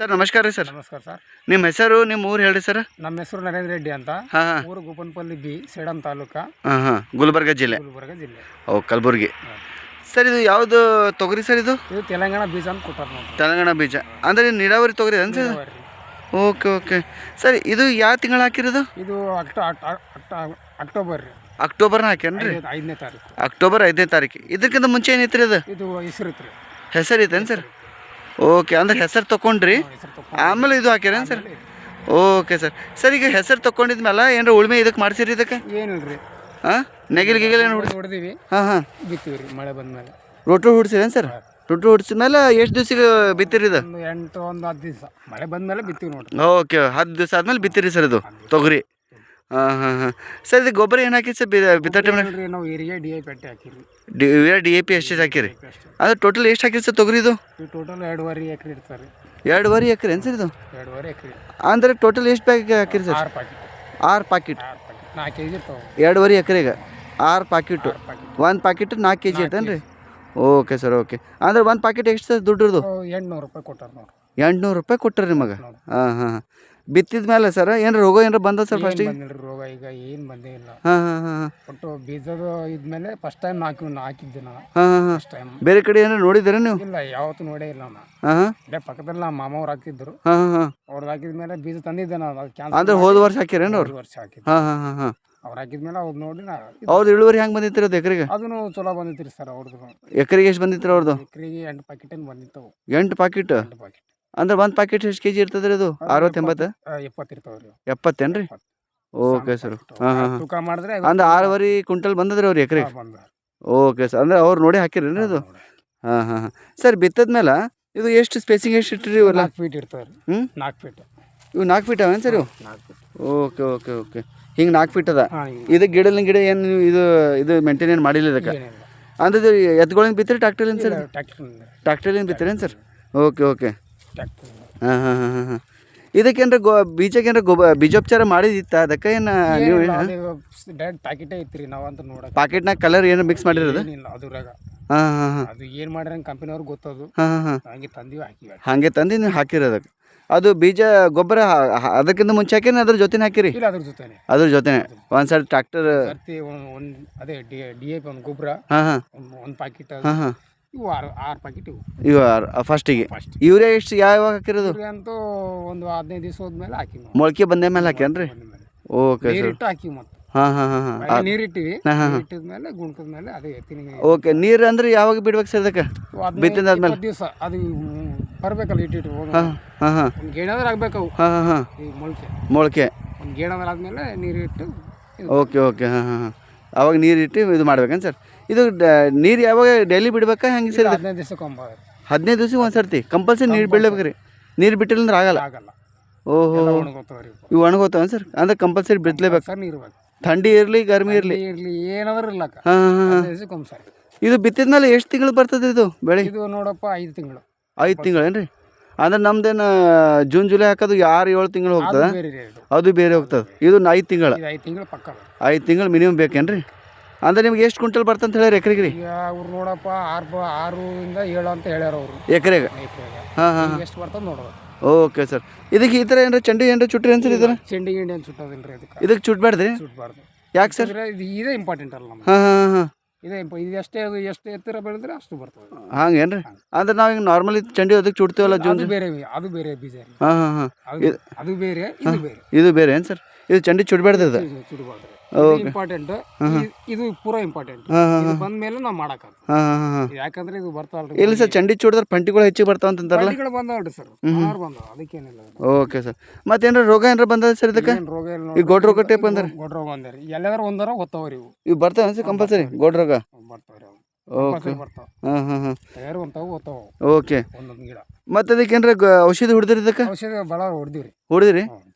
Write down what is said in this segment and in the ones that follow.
Sir ನಮಸ್ಕಾರ ರೀ sir. ನಮಸ್ಕಾರ ಸರ್. ನಿಮ್ಮ ಹೆಸರು ನಿಮ್ಮ ಊರು ಹೇಳ್ರಿ ಸರ್. ನಮ್ಮ ಹೆಸರು ನರೇಂದ್ರ ರೆಡ್ಡಿ ಅಂತ. ಹಾಂ ಹಾಂ ಊರು ಗೋಪನಪಲ್ಲಿ ಬಿ, ಸೇಡಂ ತಾಲೂಕಾ, ಹಾಂ ಹಾಂ ಗುಲ್ಬರ್ಗ ಜಿಲ್ಲೆ. ಗುಲ್ಬರ್ಗ ಜಿಲ್ಲೆ. ಓ ಕಲಬುರ್ಗಿ. ಹಾಂ. ಸರ್ ಇದು ಯಾವುದು ತೊಗರಿ ಸರ್ ಇದು? ಇದು ತೆಲಂಗಾಣ ಬೀಜ ಅಂತ ಕೊಟ್ಟಾರ ನೋಡ್ರಿ. ತೆಲಂಗಾಣ ಬೀಜ ಅಂದರೆ ನೀರಾವರಿ ತೊಗರಿ ಅನ್ ಸರ್? ನೀರಾವರಿ. ಓಕೆ ಓಕೆ ಸರ್ ಇದು ಯಾವ ತಿಂಗಳು ಹಾಕಿರೋದು? ಇದು ಅಕ್ಟೋಬರ್ ರೀ. ಅಕ್ಟೋಬರ್ನ ಹಾಕ್ಯಾನ್ರಿ? 5ನೇ ತಾರೀಕು. ಅಕ್ಟೋಬರ್ 5ನೇ ತಾರೀಕು. ಇದಕ್ಕಿಂತ ಮುಂಚೆ ಏನೈತ್ರಿ ಅದು? ಇದು ಹೆಸರು ಐತ್ರಿ. ಹೆಸರು ಐತೇನು ಸರ್? ಓಕೆ ಅಂದ್ರೆ ಹೆಸರು ತೊಗೊಂಡ್ರಿ ಹೆಸರು ಆಮೇಲೆ ಇದು ಹಾಕ್ಯಾರೇನು ಸರ್? Okay sir. ಸರ್ ಈಗ ಹೆಸರು ತೊಗೊಂಡಿದ್ಮೇಲೆ ಏನಾರ ಉಳ್ಮೆ ಇದಕ್ಕೆ ಮಾಡ್ಸಿರಿ ಇದಕ್ಕೆ? ಏನಿಲ್ರಿ. ಹಾಂ ನೆಗಿಲ್ ಗಿಗಿಲ್ ಏನು ಹೊಡ್ಸಿ? ಹೊಡೆದಿವಿ, ಹಾಂ ಹಾಂ ಬಿತ್ತೀವಿ ರೀ ಮಳೆ ಬಂದ್ಮೇಲೆ. ರೋಟ್ರು ಹೊಡ್ಸಿರೇನು ಸರ್? ರೋಟ್ರು ಹೊಡ್ಸಿದ ಮೇಲೆ ಎಷ್ಟು ದಿವ್ಸಕ್ಕೆ ಬಿತ್ತಿರಿ ಇದು? ಒಂದು 10 ದಿವಸ ಮಳೆ ಬಂದ್ಮೇಲೆ ಬಿತ್ತೀವಿ ನೋಡ್ರಿ. ಓಕೆ 10 ದಿವಸ ಆದ್ಮೇಲೆ ಬಿತ್ತಿರಿ ಸರ್ ಇದು ತೊಗರಿ? ಹಾಂ ಹಾಂ ಹಾಂ. ಸರ್ ಇದು ಗೊಬ್ಬರ ಏನು ಹಾಕಿ ಸರ್ ಬಿತ್ತೋ ಟೈಮ್ನಾಗ? ನಾವು ಏರಿಯಾ DAP ಹಾಕಿರಿ. DAP ಎಷ್ಟು ಹಾಕಿರಿ? ಅದು ಟೋಟಲ್ ಎಷ್ಟು ಹಾಕಿರಿ ಸರ್ ತೊಗರಿ ಇದು? ಇದು ಟೋಟಲ್ 2.5 ಎಕರೆ ಇರ್ತಾರೆ. 2.5 ಎಕರೆ ಏನು ಸರ್ ಇದು? 2.5 ಎಕರೆ. ಅಂದರೆ ಟೋಟಲ್ ಎಷ್ಟು ಪ್ಯಾಕೆಟ್ ಹಾಕಿರಿ ಸರ್? 6 ಪ್ಯಾಕೆಟ್. 6 ಪ್ಯಾಕೆಟ್. 4 kg ಇರ್ತಾವೆ. 2.5 ಎಕರೆಗೆ 6 ಪ್ಯಾಕೆಟು. 1 ಪ್ಯಾಕೆಟ್ 4 kg ಐತೇನು ರೀ? Okay sir okay. ಅಂದ್ರೆ 1 ಪ್ಯಾಕೆಟ್ ಎಷ್ಟು ಸರ್ ದುಡ್ಡ್ರದು? 800 ರೂಪಾಯಿ ಕೊಟ್ಟಾರ ನೋಡ್ರಿ. 800 ರೂಪಾಯಿ ಕೊಟ್ಟರು ನಿಮಗೆ? ಹಾಂ ಹಾಂ. ಬಿತ್ತಿದ ಮೇಲೆ ಸರ್ ಏನಾರ ರೋಗ ಏನಾರ ಬಂದ ಸರ್ ಫಸ್ಟಿಗೆ? ಬಂದಿಲ್ಲ ರೋಗ, ಈಗ ಏನು ಬಂದೇ ಇಲ್ಲ. ಹಾಂ ಹಾಂ ಹಾಂ. ಒಟ್ಟು ಬೀಜದ ಇದ್ಮೇಲೆ ಫಸ್ಟ್ ಟೈಮ್ ಹಾಕಿದ್ದೆ ನಾನು. ಹಾಂ ಹಾಂ ಹಾಂ. First time. ಬೇರೆ ಕಡೆ ಏನಾರು ನೋಡಿದ್ದೀರಾ ನೀವು? ಇಲ್ಲ, ಯಾವತ್ತೂ ನೋಡೇ ಇಲ್ಲ ನಾನು. ಹಾಂ ಹಾಂ. ಇಲ್ಲೇ ಪಕ್ಕದಲ್ಲಿ ನಮ್ಮ ಮಾಮವ್ರು ಹಾಕಿದ್ರು. ಹಾಂ ಹಾಂ ಹಾಂ. ಅವ್ರದ್ದು ಹಾಕಿದ್ಮೇಲೆ ಬೀಜ ತಂದಿದ್ದೆ ನಾನು. ಅದು ಕ್ಯಾನ್ಸಲ್. ಅಂದ್ರೆ ಹೋದ ವರ್ಷ ಹಾಕಿರೇನು ಅವ್ರು? ವರ್ಷ ಹಾಕಿದ್ದೆ. ಹಾಂ ಹಾಂ ಹಾಂ ಹಾಂ. ಅವ್ರು ಹಾಕಿದ್ಮೇಲೆ ಅವ್ರು ನೋಡಿ ಅವ್ರದ್ದು ಇಳುವರಿ ಹೆಂಗೆ ಬಂದಿತ್ತು ಅದು ಎಕರೆಗೆ? ಅದನ್ನು ಚಲೋ ಬಂದಿತ್ತು ಸರ್ ಅವ್ರದ್ದು. ಎಕರೆಗೆ ಎಷ್ಟು ಬಂದಿತ್ತು ಅವ್ರದ್ದು? ಎಕರೆಗೆ 8 ಪ್ಯಾಕೆಟ್ ಏನು ಬಂದಿತ್ತು. 8 ಪ್ಯಾಕೆಟ್? 8 ಪ್ಯಾಕೆಟ್. ಅಂದ್ರೆ 1 ಪ್ಯಾಕೆಟ್ ಎಷ್ಟು ಕೆ ಜಿ ಇರ್ತದೆ ರೀ ಅದು? 60 80? 70 ಇರ್ತಾವೆ ರೀ. 70 ಏನು ರೀ? Okay sir. ಹಾಂ ಹಾಂ ಹಾಂ. ತೂಕ ಮಾಡಿದ್ರೆ ಅಂದ್ರೆ 6.5 ಕ್ವಿಂಟಲ್ ಬಂದದ್ರಿ ಅವ್ರು ಎಕರೆಗೆ? ಬಂದ. Okay sir. ಅಂದ್ರೆ ಅವ್ರು ನೋಡಿ ಹಾಕಿರೇನು ಅದು? ಹಾಂ ಹಾಂ ಹಾಂ. ಸರ್ ಬಿತ್ತದ ಮೇಲೆ ಇದು ಎಷ್ಟು ಸ್ಪೇಸಿಂಗ್ ಎಷ್ಟು ಇಟ್ಟಿರಿ ಇವೆಲ್ಲ? 4 ಫೀಟ್ ಇರ್ತಾವೆ ರೀ. 4 ಫೀಟ್. ಇವು 4 ಫೀಟ್ ಅವೇನು ಸರ್ ಇವು? 4 ಫೀಟ್. Okay okay okay. ಹಿಂಗೆ 4 ಫೀಟ್ ಅದ. ಹಾಂ. ಇದು ಗಿಡ ಏನು ನೀವು ಇದು ಮೇಂಟೈನ್ ಏನು ಮಾಡಿಲ್ಲ ಇದಕ್ಕೆ? ಏನಿಲ್ಲ. ಅಂದ್ರೆ ಇದು ಎತ್ಗಳಿಂದ ಬಿತ್ತಿರಿ ಟ್ಯಾಕ್ಟರ್ಲಿಂದ ಸರ್? ಟ್ಯಾಕ್ಟರ್. ಟ್ಯಾಕ್ಟರ್ಲಿಂದ ಬಿತ್ತಿರೇನು ಸರ್? Okay okay. ಟ್ಯಾಕ್ಟರ್. ಹಾಂ ಹಾಂ ಹಾಂ ಹಾಂ ಹಾಂ. ಇದಕ್ಕೇನ್ರ ಬೀಜಕ್ಕೇನ್ರ ಬೀಜೋಪಚಾರ ಮಾಡಿದಿತ್ತ ಅದಕ್ಕೆ? ಏನು ನೀವು ಡೈರೆಕ್ಟ್ ಪ್ಯಾಕೆಟೇ ಐತ್ರಿ ನಾವಂತ ನೋಡಕ್ಕೆ. ಪ್ಯಾಕೆಟ್ನಾಗ ಕಲರ್ ಏನು ಮಿಕ್ಸ್ ಮಾಡಿರೋದು? ಏನಿಲ್ಲ ಅದ್ರಾಗ. ಹಾಂ ಹಾಂ ಹಾಂ. ಅದು ಏನು ಮಾಡ್ಯಾರ ಕಂಪನಿಯವ್ರಿಗೆ ಗೊತ್ತದು. ಹಾಂ ಹಾಂ ಹಾಂ. ಹಂಗೆ ತಂದೀವಿ ಹಾಕಿವಿ. ಹಾಗೆ ತಂದು ನೀವು ಹಾಕಿರೋದಕ್ಕೆ ಅದು ಬೀಜ ಗೊಬ್ಬರ ಅದಕ್ಕಿಂತ ಮುಂಚೆ ಹಾಕಿರಿ ಅದ್ರ ಜೊತೆನೇ ಹಾಕಿರಿ? ಇಲ್ಲ, ಅದ್ರ ಜೊತೆನೆ. ಅದ್ರ ಜೊತೆನೆ ಒಂದು ಸಲ ಟ್ರ್ಯಾಕ್ಟರ್ ಸರ್ತಿ ಒಂದು ಅದೇ DAP ಒಂದು ಗೊಬ್ಬರ. ಹಾಂ ಹಾಂ. 1 ಪ್ಯಾಕೆಟ್. ಹಾಂ ಹಾಂ. ಇವು 6 ಪ್ಯಾಕೆಟ್ ಇವು. ಇವು ಫಸ್ಟಿಗೆ ಯೂರಿಯಾ ಎಷ್ಟು ಯಾವಾಗ ಹಾಕಿರೋದು? ಅಂತೂ ಒಂದು 15 ದಿವಸ ಹೋದ್ಮೇಲೆ ಹಾಕಿ ಮೊಳಕೆ ಬಂದ ಮೇಲೆ ಹಾಕ್ಯಾನ್ರಿ? Okay sir. ನೀರಿಟ್ಟು ಹಾಕಿ ಮತ್ತೆ. ಹಾಂ ಹಾಂ ಹಾಂ ಹಾಂ. ನೀರಿಟ್ಟಿವಿ. ಹಾಂ ಹಾಂ. ಇಟ್ಟಿದ್ಮೇಲೆ ಗುಣ್ಕದ್ಮೇಲೆ ಅದೇ ಎತ್ತಿನ. ಓಕೆ. ನೀರು ಅಂದ್ರೆ ಯಾವಾಗ ಬಿಡ್ಬೇಕು ಸರ್ ಅದಕ್ಕೆ? ಬಿತ್ತಿದಾದ್ಮೇಲೆ 20 ದಿವಸ ಅದು ಬರ್ಬೇಕಲ್ಲ ಇಟ್ಟಿಟ್ಟು. ಹಾಂ ಹಾಂ ಹಾಂ. ಒಂದು ಗೇಣಾದ್ರೆ ಆಗ್ಬೇಕು ಅವು. ಹಾಂ ಹಾಂ ಹಾಂ. ಈ ಮೊಳಕೆ ಒಂದು ಗೇಣಾದ್ರೆ ಆದ್ಮೇಲೆ ನೀರಿಟ್ಟು. Okay okay. ಹಾಂ ಹಾಂ ಹಾಂ. ಅವಾಗ ನೀರು ಇಟ್ಟು ಇದು ಮಾಡ್ಬೇಕೇನು ಸರ್? ಇದು ನೀರು ಯಾವಾಗ ಡೈಲಿ ಬಿಡ್ಬೇಕಾ ಹೆಂಗೆ ಸರ್? 15 ದಿವಸಕ್ಕೊಮ್ಮೆ. 15 ದಿವ್ಸಕ್ಕೆ ಒಂದು ಸರ್ತಿ ಕಂಪಲ್ಸರಿ ನೀರು ಬಿಡ್ಲೇಬೇಕು ರೀ? ನೀರು ಬಿಟ್ಟಿಲ್ಲ ಅಂದ್ರೆ ಆಗಲ್ಲ? ಆಗಲ್ಲ. ಓಹೋ. ಇವು ಒಣಗೋತಾವ ಸರ್? ಅಂದ್ರೆ ಕಂಪಲ್ಸರಿ ಬಿತ್ತಲೇಬೇಕು? ಸರ್ ನೀರು ಬೇಕು. ಥಂಡಿ ಇರಲಿ ಗರ್ಮಿ ಇರಲಿ? ಏನಾದ್ರೂ ಇರ್ಲಕ್ಕ. ಹಾಂ ಹಾಂ ಹಾಂ. 15 ದಿವಸಕ್ಕೊಮ್ಮೆ ಸರ್. ಇದು ಬಿತ್ತಿದ ಮೇಲೆ ಎಷ್ಟು ತಿಂಗಳು ಬರ್ತದೆ ಇದು ಬೆಳೆ? ಇದು ನೋಡಪ್ಪ 5 ತಿಂಗಳು. 5 ತಿಂಗಳೇನು ರೀ? ಅಂದ್ರೆ ನಮ್ದೇನು ಜೂನ್ ಜುಲೈ ಹಾಕೋದು 6-7 ತಿಂಗಳು ಹೋಗ್ತದೆ? ಅದು ಬೇರೆ ಹೋಗ್ತದೆ. ಇದು 5 ತಿಂಗಳು? 5 ತಿಂಗಳು ಪಕ್ಕ. 5 ತಿಂಗಳು ಮಿನಿಮಮ್ ಬೇಕೇನು ರೀ? ಅಂದ್ರೆ ನಿಮ್ಗೆ ಎಷ್ಟು ಕ್ವಿಂಟಲ್ ಬರ್ತಂತ ಹೇಳ್ಯಾರ ಎಕರೆಗೆ ರೀ? ಈಗ ಅವ್ರು ನೋಡಪ್ಪ 6ರಿಂದ 7 ಅಂತ ಹೇಳ್ಯಾರ ಅವರು ಎಕರೆಗೆ? ಹಾಂ ಹಾಂ. ಎಷ್ಟು ಬರ್ತದೆ ನೋಡೋದು. Okay sir. ಇದಕ್ಕೆ ಈ ಥರ ಏನಾರ ಚಂಡಿ ಏನಾರ ಚುಟ್ರಿ ಅನ್ಸರ್ ಇದರ? ಚೆಂಡಿ ಗಿಂಡಿ ಅಂತ ಸುಟ್ಟೋದಿಲ್ಲ ರೀ ಇದಕ್ಕೆ ಚುಟ್ಬೇಡ್ರಿ? ಸುಟ್ಬಾರ್ದು. ಯಾಕೆ ಸರ್? ಇದೇ ಇಂಪಾರ್ಟೆಂಟ್ ಅಲ್ಲ ನಮ್ಗೆ. ಹಾಂ ಹಾಂ ಹಾಂ. ಇದು ಎಷ್ಟೇ ಅದು ಎಷ್ಟು ಎತ್ತರ ಬೆಳೆದ್ರೆ ಅಷ್ಟು ಬರ್ತದೆ. ಹಂಗೇನು ರೀ? ಅಂದ್ರೆ ನಾವು ಹಿಂಗೆ ನಾರ್ಮಲಿ ಚಂಡಿ ಅದಕ್ಕೆ ಚುಡ್ತೀವಲ್ಲ ಜೂನ್? ಅದು ಬೇರೆ ಬೀಜ. ಹಾಂ ಹಾಂ ಹಾಂ. ಅದು ಬೇರೆ, ಇದು ಬೇರೆ. ಇದು ಬೇರೆ ಏನು ಸರ್? ಇದು ಚಂಡಿ ಚುಡ್ಬೇಡ್ದು ಅದು? ಸುಡಬಾರ್ದು. ಇಂಪಾರ್ಟೆಂಟ್. ಇದು ಪೂರಾ ಇಂಪಾರ್ಟೆಂಟ್. ಇದು ಬಂದ್ಮೇಲೆ ನಾವು ಮಾಡಕ್ಕೆ. ಹಾಂ ಹಾಂ ಹಾಂ. ಯಾಕಂದ್ರೆ ಇದು ಬರ್ತಾವಲ್ರಿ. ಇಲ್ಲ ಸರ್, ಚಂಡಿ ಚೂಡಿದ್ರೆ ಪಂಟಿಗಳು ಹೆಚ್ಚಿಗೆ ಬರ್ತಾವ ಅಂತಾರಲ್ಲ? ಪಂಟಿಗಳು ಬಂದವಲ್ರಿ ಸರ್. ಬಂದವ, ಅದಕ್ಕೇನಿಲ್ಲ. Okay sir. ಮತ್ತೇನಾರ ರೋಗ ಏನಾರ ಬಂದದ ಸರ್ ಇದಕ್ಕೆ? ರೋಗ ಇಲ್ಲ. ಈ ಗೋಡ್ ರೋಗ ಟೈಪ್ ಅಂದ್ರೆ? ಗೋಡ್ ರೋಗ ಅಂದ್ರಿ ಎಲ್ಲಾದ್ರೂ ಒಂದರ ಹೊತ್ತವ್ರಿ ಇವು. ಇವು ಬರ್ತಾವ ಸರ್ ಕಂಪಲ್ಸರಿ ಗೋಡ್ ರೋಗ? ಬರ್ತಾವ್ರಿ ಅವು. ಓಕೆ. ಬರ್ತಾವ. ಹಾಂ ಹಾಂ ಹಾಂ. ತಯಾರು ಅಂತಾವು ಹೊತ್ತವು. ಓಕೆ. ಒಂದೊಂದು ಗಿಡ. ಮತ್ತೆ ಅದಕ್ಕೆ ಏನಾರ ಔಷಧಿ ಹೊಡೆದ್ರಿ ಇದಕ್ಕೆ? ಔಷಧಿ ಭಾಳ ಹೊಡೆದಿವ್ರಿ. ಹೊಡೆದ್ರಿ?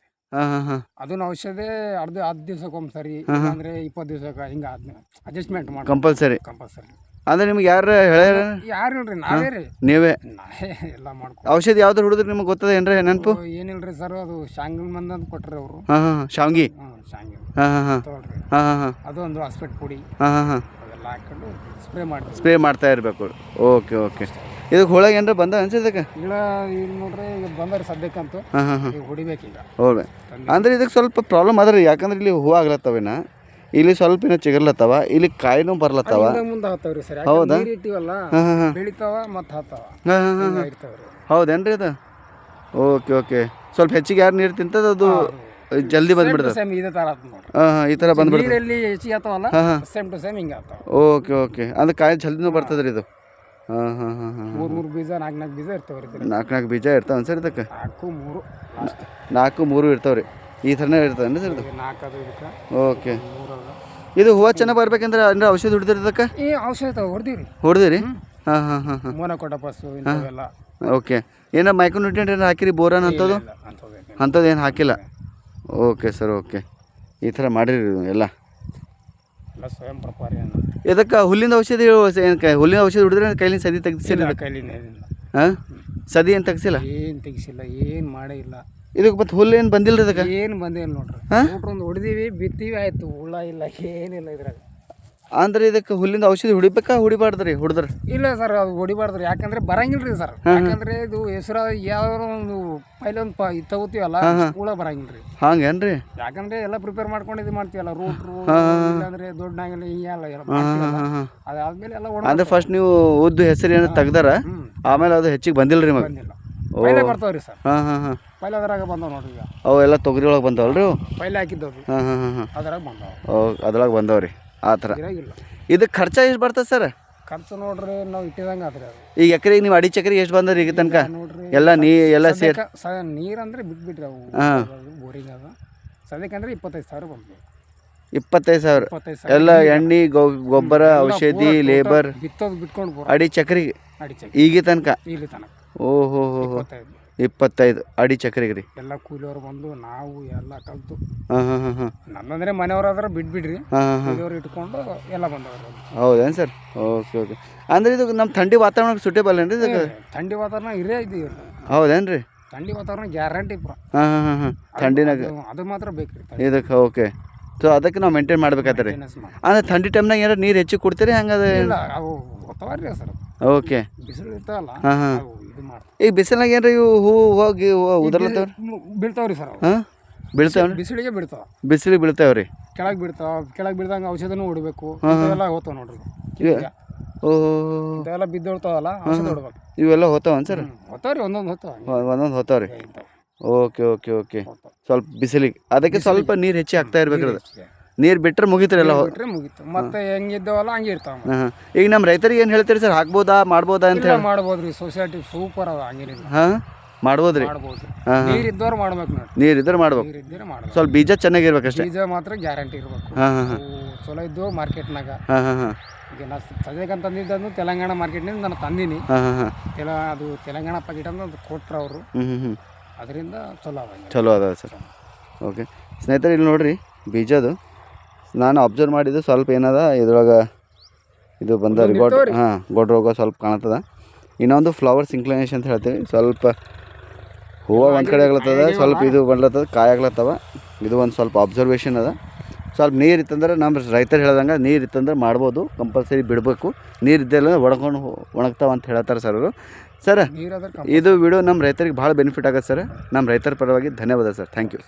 ಹಾಂ ಹಾಂ ಹಾಂ. ಅದನ್ನ ಔಷಧಿ 10 ದಿವಸಕ್ಕೊಮ್ಮೆ ಸರಿ, ಅಂದ್ರೆ 20 ದಿವಸಕ್ಕೆ ಹಿಂಗೆ ಅಡ್ಜಸ್ಟ್ಮೆಂಟ್ ಮಾಡಿ ಕಂಪಲ್ಸರಿ? ಕಂಪಲ್ಸರಿ. ಅಂದ್ರೆ ನಿಮ್ಗೆ ಯಾರು ಹೇಳ್ಯಾರ? ಯಾರು ಇಲ್ರಿ, ನಾವೇ ರೀ. ನೀವೇ ಎಲ್ಲ ಮಾಡ್ಕೊ. ಔಷಧಿ ಯಾವ್ದು ಹೊಡೆದ್ರಿ ನಿಮ್ಗೆ ಗೊತ್ತದ ಏನ್ರಿ ನೆನಪು? ಏನಿಲ್ರಿ ಸರ್, ಅದು ಶಾಂಗಿನ ಮಂದ ಅಂತ ಕೊಟ್ರಿ ಅವರು. ಹಾಂ ಹಾಂ. ಶಾಂಗಿ? ಶಾಂಗಿ. ಹಾಂ ಹಾಂ ಹಾಂ. ತಗೊಳ್ರಿ. ಹಾಂ ಹಾಂ ಹಾಂ. ಅದು ಒಂದು ಹಾಸ್ಪಿಟ್ ಪುಡಿ. ಹಾಂ ಹಾಂ ಹಾಂ. ಅವೆಲ್ಲ ಹಾಕೊಂಡು ಸ್ಪ್ರೇ ಮಾಡ್ತೀವಿ. ಸ್ಪ್ರೇ ಮಾಡ್ತಾ ಇರಬೇಕು. Okay okay. ಇದಕ್ಕೆ ಹುಳ ಏನಾರ ಬಂದ ಅನ್ಸಿ ಇದಕ್ಕೆ? ಇಲ್ಲ ಈಗ ನೋಡ್ರಿ ಈಗ ಬಂದರಿ ಸದ್ಯಕ್ಕಂತೂ. ಹಾಂ ಹಾಂ ಹಾಂ ಈಗ ಹೊಡಿಬೇಕೀಗ. ಹೌದು. ಅಂದ್ರೆ ಇದಕ್ಕೆ ಸ್ವಲ್ಪ ಪ್ರಾಬ್ಲಮ್ ಅದ ರೀ, ಯಾಕಂದ್ರೆ ಇಲ್ಲಿ ಹೂವು ಆಗ್ಲತ್ತವೇನ, ಇಲ್ಲಿ ಸ್ವಲ್ಪ ಇನ್ನ ಚಿಗರ್ಲತ್ತವ, ಇಲ್ಲಿ ಕಾಯಿನೂ ಬರ್ಲತ್ತವ. ಮುಂದೆ ಹತ್ತವ್ರಿ ಸರ್. ಹೌದಾ? ನೀರು ಇಟ್ಟಿವಲ್ಲ ಹಾಂ ಹಾಂ ಹಾಂ ಬೆಳಿತಾವ ಮತ್ತು ಹತ್ತಾವ. ಹಾಂ ಹಾಂ ಹಾಂ ಇರ್ತಾವ್ರಿ. ಹೌದೇನ್ರಿ ಅದು? Okay okay. ಸ್ವಲ್ಪ ಹೆಚ್ಚಿಗೆ ಯಾರು ನೀರು ತಿಂತದ ಅದು ಜಲ್ದಿ ಬಂದ್ಬಿಡ್ತದೆ. ಸೇಮ್ ಇದೇ ಥರ ಆತ ನೋಡ್ರಿ. ಹಾಂ ಹಾಂ ಈ ಥರ ಬಂದ್ಬಿಡ್ತದೆ. ನೀರಲ್ಲಿ ಹೆಚ್ಚಿಗೆ ಆತಾವಲ್ಲ ಹಾಂ ಹಾಂ ಸೇಮ್ ಟು ಸೇಮ್ ಹಿಂಗೆ ಆತಾವ. Okay okay. ಅಂದ್ರೆ ಕಾಯಿ ಜಲ್ದಿನೂ ಬರ್ತದೆ ರೀ ಇದು. ಹಾಂ ಹಾಂ ಹಾಂ ಹಾಂ. 3 ಬೀಜ 4 ಬೀಜ ಇರ್ತಾವ್ರಿ. 4 ಬೀಜ ಇರ್ತಾವೆ ಸರ್ ಇದಕ್ಕೆ? 4 3 4 3 ಇರ್ತಾವೆ ರೀ. ಈ ಥರನೇ ಇರ್ತದೆ ಸರ್ ಇದು? 4 ಅದು ಇದಕ್ಕೆ. ಓಕೆ. 3 ಅದ. ಇದು ಹೂವು ಚೆನ್ನಾಗಿ ಬರ್ಬೇಕಂದ್ರೆ ಅಂದ್ರೆ ಔಷಧಿ ಹೊಡಿದಿರಿ ಇದಕ್ಕೆ? ಈ ಔಷಧ ಹೊಡೆದಿವ್ರಿ. ಹೊಡೆದಿರಿ? ಹಾಂ ಹಾಂ ಹಾಂ ಹಾಂ. ಮೋನೋಕೊಟೋಪಾಸ್ ಇಂಥವೆಲ್ಲ. ಓಕೆ. ಏನೋ ಮೈಕ್ರೋನ್ಯೂಟ್ರಿಯೆಂಟ್ ಏನು ಹಾಕಿರಿ, ಬೋರಾನ್ ಅಂಥದ್ದು? ಅಂಥದ್ದು ಏನು ಹಾಕಿಲ್ಲ. Okay sir okay. ಈ ಥರ ಮಾಡಿರಿ ಎಲ್ಲ ಸ್ವಯಂ ಪ್ರಪಾರಿ. ಇದಕ್ಕೆ ಹುಲ್ಲಿನ ಔಷಧಿ ಹುಲ್ಲಿನ ಔಷಧಿ ಹೊಡಿದ್ರೆ ಕೈಲಿನ ಸದಿ ತೆಗ್ಸಿಲ್ಲ? ಕೈಲಿನ ಹಾಂ ಸದಿ ಏನು ತೆಗ್ಸಿಲ್ಲ? ಏನು ತೆಗಿಸಿಲ್ಲ, ಏನು ಮಾಡೇ ಇಲ್ಲ. ಇದಕ್ಕೆ ಮತ್ತೆ ಹುಲ್ಲು ಏನು ಬಂದಿಲ್ಲ ರೀ ಇದಕ್ಕೆ? ಏನು ಬಂದಿಲ್ಲ ನೋಡ್ರಿ. ಒಂದು ಹೊಡೆದೀವಿ ಬಿತ್ತೀವಿ ಆಯ್ತು, ಹುಳ ಇಲ್ಲ ಏನಿಲ್ಲ ಇದ್ರಾಗ. ಅಂದ್ರೆ ಇದಕ್ಕೆ ಹುಲ್ಲಿಂದ ಔಷಧಿ ಹೊಡಿಬೇಕಾ ಹೊಡಿಬಾರ್ದು ರೀ ಹೊಡೆದ್ರೆ? ಇಲ್ಲ ಸರ್ ಅದು ಹೊಡಿಬಾರ್ದ್ರಿ, ಯಾಕಂದ್ರೆ ಬರಂಗಿಲ್ಲ ರೀ ಸರ್. ಯಾಕಂದ್ರೆ ಇದು ಹೆಸರು ಯಾವ್ದಾರ ಒಂದು ಪೈಲೆ ಒಂದು ತಗೋತೀವಲ್ಲ ಹುಳ ಬರಂಗಿಲ್ಲ ರೀ. ಹಂಗೇನ್ರಿ? ಯಾಕಂದ್ರೆ ಎಲ್ಲ ಪ್ರಿಪೇರ್ ಮಾಡ್ಕೊಂಡು ಇದು ಮಾಡ್ತೀವಲ್ಲ, ರೂಟ್ರು ಇಲ್ಲಾಂದ್ರೆ ದೊಡ್ಡ ನಾಗಲಿ ಹಿಂಗೆಲ್ಲ ಅದಾದ್ಮೇಲೆ ಎಲ್ಲ ಅಂದ್ರೆ ಫಸ್ಟ್ ನೀವು ಉದ್ದು ಹೆಸರು ಏನೋ ತೆಗ್ದಾರ, ಆಮೇಲೆ ಅದು ಹೆಚ್ಚಿಗೆ ಬಂದಿಲ್ಲ ರೀ? ಬಂದಿಲ್ಲ. ಪೈಲೆ ಬರ್ತಾವ್ರಿ ಸರ್. ಹಾಂ ಹಾಂ ಹಾಂ. ಪೈಲೆ ಅದ್ರಾಗ ಬಂದಾವ ನೋಡ್ರಿ. ಈಗ ಅವೆಲ್ಲ ತೊಗರಿ ಒಳಗೆ ಬಂದವಲ್ರಿ? ಪೈಲೆ ಹಾಕಿದ್ದವ್ರಿ. ಹಾಂ ಹಾಂ ಹಾಂ ಹಾಂ. ಅದ್ರಾಗ ಬಂದಾವ. ಅದ್ರೊಳಗೆ ಬಂದವ್ರಿ ಆ ಥರ. ಇರಾಗಿಲ್ಲ. ಇದಕ್ಕೆ ಖರ್ಚು ಎಷ್ಟು ಬರ್ತದೆ ಸರ್? ಖರ್ಚು ನೋಡ್ರಿ ನಾವು ಇಟ್ಟಿದಂಗೆ ಆದ್ರಿ ಅದು. ಈಗ ಎಕರೆಗೆ ನೀವು 2 ಎಕರೆಗೆ ಎಷ್ಟು ಬಂದ್ರಿ ಈಗ ತನಕ? ನೋಡ್ರಿ ಎಲ್ಲ ಎಲ್ಲ ಸೇರಿ ನೀರಂದ್ರೆ ಬಿಟ್ಬಿಟ್ರಿ ಅವು. ಬೋರಿಂಗ್ ಅದ ಸದ್ಯಕ್ಕಂದ್ರೆ 25,000 ಬಂದ್ವಿ. 25,000 ಎಲ್ಲ ಎಣ್ಣೆ ಗೊಬ್ಬರ ಔಷಧಿ ಲೇಬರ್ ಬಿತ್ತೋದು ಬಿಟ್ಕೊಂಡು 2 ಎಕರೆಗೆ ಈಗ ತನಕ? ಇಲ್ಲಿ ತನಕ. ಓಹೋ 25 2 ಎಕರೆಗೆ ರೀ? ಎಲ್ಲ ಕೂಲಿಯವ್ರು ಬಂದು ನಾವು ಎಲ್ಲ ಕಲ್ತು. ಹಾಂ ಹಾಂ ಹಾಂ ಹಾಂ. ನಮ್ಮಂದ್ರೆ ಮನೆಯವ್ರಾದ್ರೆ ಬಿಟ್ಬಿಡ್ರಿ, ಹಾಂ ಹಾಂ ಹಾಂ. ಕೂಲಿಯವ್ರು ಇಟ್ಕೊಂಡು ಎಲ್ಲ ಬಂದವ್ರು. ಹೌದೇನು ಸರ್? Okay okay. ಅಂದ್ರೆ ಇದು ನಮ್ಮ ಥಂಡಿ ವಾತಾವರಣಕ್ಕೆ ಸೂಟೇಬಲ್ ಏನ್ರಿ ಇದಕ್ಕೆ? ಥಂಡಿ ವಾತಾವರಣ ಇರೇ ಇದೀವಿ. ಹೌದೇನು ರೀ? ಥಂಡಿ ವಾತಾವರಣ ಗ್ಯಾರಂಟಿ ಪುರ. ಹಾಂ ಹಾಂ ಹಾಂ ಹಾಂ. ಥಂಡಿನಾಗ ಅದು ಮಾತ್ರ ಬೇಕು ರೀ ಇದಕ್ಕೆ. ಓಕೆ. ಸೊ ಅದಕ್ಕೆ ನಾವು ಮೇಂಟೈನ್ ಮಾಡ್ಬೇಕಾಗ್ತದೆ ರೀ. ಅಂದ್ರೆ ಥಂಡಿ ಟೈಮ್ನಾಗ ಏನಾರು ನೀರು ಹೆಚ್ಚಿಗೆ ಕೊಡ್ತೀರಿ ಹಂಗದ? ಇಲ್ಲ ಅವು ಗೊತ್ತವಲ್ರಿ ಸರ್. ಓಕೆ. ಬಿಸಿಲು ಇರ್ತಾವಲ್ಲ. ಹಾಂ ಹಾಂ. ಇದು ಮಾಡ್ತಾರೆ. ಈಗ ಬಿಸಿಲಾಗ ಏನ್ರಿ ಇವು ಹೂವು ಹೋಗಿ ಉದರ್ಲತ್ತವ್ರಿ? ಬೀಳ್ತಾವ್ರಿ ಸರ್. ಹಾಂ ಬೀಳ್ತಾವ್ರಿ? ಬಿಸಿಲಿಗೆ ಬೀಳ್ತಾವ. ಬಿಸಿಲಿಗೆ ಬೀಳ್ತಾವ್ರಿ? ಕೆಳಗೆ ಬೀಳ್ತಾವ. ಕೆಳಗೆ ಬೀಳ್ದಂಗೆ ಔಷಧನೂ ಹೊಡಿಬೇಕು. ಎಲ್ಲ ಹೋಗ್ತಾವ ನೋಡ್ರಿ. ಓಹೋ ಇದೆಲ್ಲ ಬಿದ್ದೋಳ್ತಾವಲ್ಲ, ಔಷಧ ಹೊಡ್ಬೇಕು. ಇವೆಲ್ಲ ಹೋಗ್ತಾವನ್ ಸರ್? ಹೋಗ್ತಾವ್ರಿ, ಒಂದೊಂದು ಹೋಗ್ತಾವ. ಒಂದೊಂದು ಹೋಗ್ತಾವ್ರಿ. Okay okay okay. ಸ್ವಲ್ಪ ಬಿಸಿಲಿಗೆ ಅದಕ್ಕೆ ಸ್ವಲ್ಪ ನೀರು ಹೆಚ್ಚಿಗೆ ಹಾಕ್ತಾ ಇರ್ಬೇಕ್ರಿ. ನೀರು ಬಿಟ್ಟರೆ ಮುಗಿತ್ರಿ ಎಲ್ಲ? ಬಿಟ್ರೆ ಮುಗೀತು. ಮತ್ತೆ ಹೆಂಗಿದ್ದಾವಲ್ಲ ಹಂಗೆ ಇರ್ತಾವ. ಹಾಂ. ಈಗ ನಮ್ಮ ರೈತರಿಗೆ ಏನು ಹೇಳ್ತೀರಿ ಸರ್? ಹಾಕ್ಬೋದಾ ಮಾಡ್ಬೋದಾ ಅಂತ ಹೇಳಿ? ಮಾಡ್ಬೋದ್ರಿ. ಸೊಸೈಟಿ ಸೂಪರ್ ಅದ, ಹಂಗೇನಿಲ್ಲ. ಹಾಂ ಮಾಡ್ಬೋದ್ರಿ? ಮಾಡ್ಬೋದು. ಹಾಂ. ನೀರಿದ್ದವ್ರು ಮಾಡ್ಬೇಕು ನೋಡಿ. ನೀರಿದ್ರೆ ಮಾಡ್ಬೇಕು. ನೀರಿದ್ದರೆ ಮಾಡ್ಬೇಕು. ಸ್ವಲ್ಪ ಬೀಜ ಚೆನ್ನಾಗಿರ್ಬೇಕಷ್ಟೇ. ಬೀಜ ಮಾತ್ರ ಗ್ಯಾರಂಟಿ ಇರಬೇಕು. ಹಾಂ ಹಾಂ ಹಾಂ. ಚಲೋ ಇದ್ದು ಮಾರ್ಕೆಟ್ನಾಗ. ಹಾಂ ಹಾಂ ಹಾಂ. ಈಗ ನಾನು ಸದ್ಯಕ್ಕಂತ ತಂದಿದ್ದನ್ನು ತೆಲಂಗಾಣ ಮಾರ್ಕೆಟ್ನಿಂದ ನಾನು ತಂದೀನಿ. ಹಾಂ ಹಾಂ ಹಾಂ. ಅದು ತೆಲಂಗಾಣ ಪ್ಯಾಕೆಟ್ ಅಂತ ಕೊಟ್ರು ಅವರು. ಹ್ಞೂ. ಅದರಿಂದ ಚಲೋ ಅದ. ಚಲೋ ಅದ ಸರ್. ಓಕೆ ಸ್ನೇಹಿತರೆ, ಇಲ್ಲಿ ನೋಡಿರಿ ಬೀಜದು ನಾನು ಅಬ್ಸರ್ವ್ ಮಾಡಿದ್ದು ಸ್ವಲ್ಪ ಏನದ ಇದ್ರೊಳಗೆ ಇದು ಬಂದ ಗೊಡ್ಡ ರೋಗ ಸ್ವಲ್ಪ ಕಾಣತ್ತದ. ಇನ್ನೊಂದು ಫ್ಲವರ್ಸ್ ಇನ್ಕ್ಲಿನೇಷನ್ ಅಂತ ಹೇಳ್ತೀವಿ. ಸ್ವಲ್ಪ ಹೂವು ಒಂದು ಕಡೆ ಆಗ್ಲತ್ತದ, ಸ್ವಲ್ಪ ಇದು ಬಂದ್ಲತ್ತದ, ಕಾಯಿ ಆಗ್ಲತ್ತವ. ಇದು ಒಂದು ಸ್ವಲ್ಪ ಅಬ್ಸರ್ವೇಷನ್ ಅದ. ಸ್ವಲ್ಪ ನೀರು ಇತ್ತಂದ್ರೆ ನಮ್ಮ ರೈತರು ಹೇಳ್ದಂಗೆ ನೀರು ಇತ್ತಂದ್ರೆ ಮಾಡ್ಬೋದು, ಕಂಪಲ್ಸರಿ ಬಿಡಬೇಕು. ನೀರು ಇದ್ದೆಲ್ಲ ಒಣಗ್ತಾವ ಅಂತ ಹೇಳ್ತಾರೆ ಸರ್ ಅವರು. ಸರ್ ಇದು ವಿಡಿಯೋ ನಮ್ಮ ರೈತರಿಗೆ ಭಾಳ ಬೆನಿಫಿಟ್ ಆಗುತ್ತೆ ಸರ್. ನಮ್ಮ ರೈತರ ಪರವಾಗಿ ಧನ್ಯವಾದ ಸರ್. Thank you.